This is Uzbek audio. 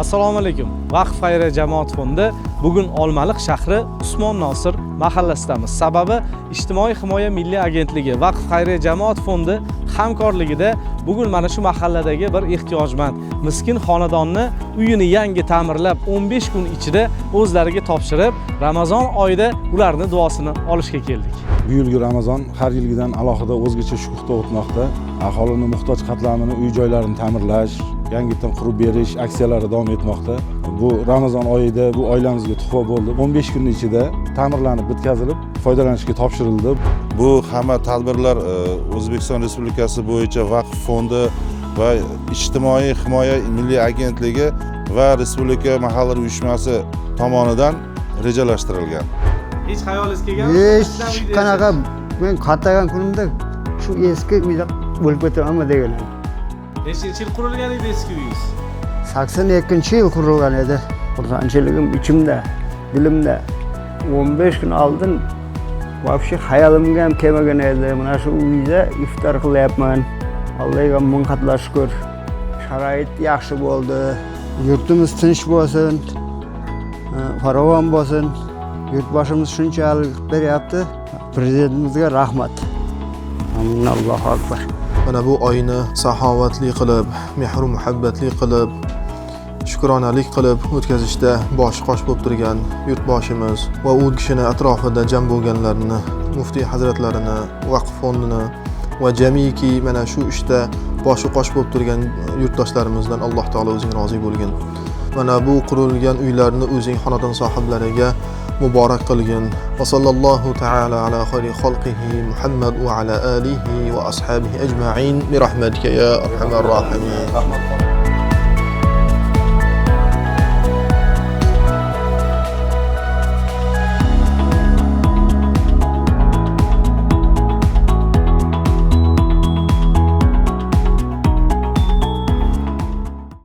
Assalomu alaykum. Vaqf xayriya jamoat fondi bugun Olmaliq shahri Usmon Nosir mahallasidamiz. Sababi Ijtimoiy himoya milliy agentligi Vaqf xayriya jamoat fondi hamkorligida bugun mana shu mahalladagi bir ehtiyojmand miskin xonadonni uyini yangi ta'mirlab 15 kun ichida o'zlariga topshirib, Ramazon oyida ularning duosini olishga keldik. Bu yilgi Ramazon har yilgidan alohida o'zgacha shukuhda o'tmoqda. Aholini muhtoj qatlamini, uy-joylarini ta'mirlash, yangidan qurib berish aksiyalari davom etmoqda. Bu Ramazon oyida bu oilamizga tuhfa bo'ldi. 15 kun ichida ta'mirlanib, bitkazilib, foydalanishga topshirildi. Bu hamma tadbirlar O'zbekiston Respublikasi bo'yicha Vaqf fondi va Ijtimoiy himoya milliy agentligi va Respublika mahalliy uyushmasi tomonidan rejalashtirilgan. Hech xayolingiz kelganmi? Hech qanaqa men qatlagan kunimda shu eski uyda bo'lib ketamanmi degan. Nechinchi yil qurilgan edi eski uyingiz? 82-yil qurilgan edi. Xursandchiligim ichimda, dilimda. 15 kun oldin вообще hayolimga ham kelmagan edi. Mana shu uyda iftor qilyapman. Allohga ming qatla shukr. Sharoit yaxshi bo'ldi. Yurtimiz tinch bo'lsin. Farovon bo'lsin. Yurtboshimiz shunchalik beryapti. Prezidentimizga rahmat. Allohu akbar. Mana bu oyni saxovatli qilib, mehr muhabbatli qilib, shukronalik qilib o'tkazishda boshi qosh bo'lib turgan yurtboshimiz va u kishini atrofida jam bo'lganlarni, muftiy hazratlarini, vaqf fondini va jamiki mana shu ishda boshi qosh bo'lib turgan yurtdoshlarimizdan Alloh taolo o'zing rozi bo'lgin. Mana bu qurilgan uylarni o'zing xonadon sohiblariga muborak qilgin. Va sallallohu ta'ala ala xayri xalqihi Muhammad va ala alihi va ashabihi ajma'in bi rahmatika ya arhamar rahimin.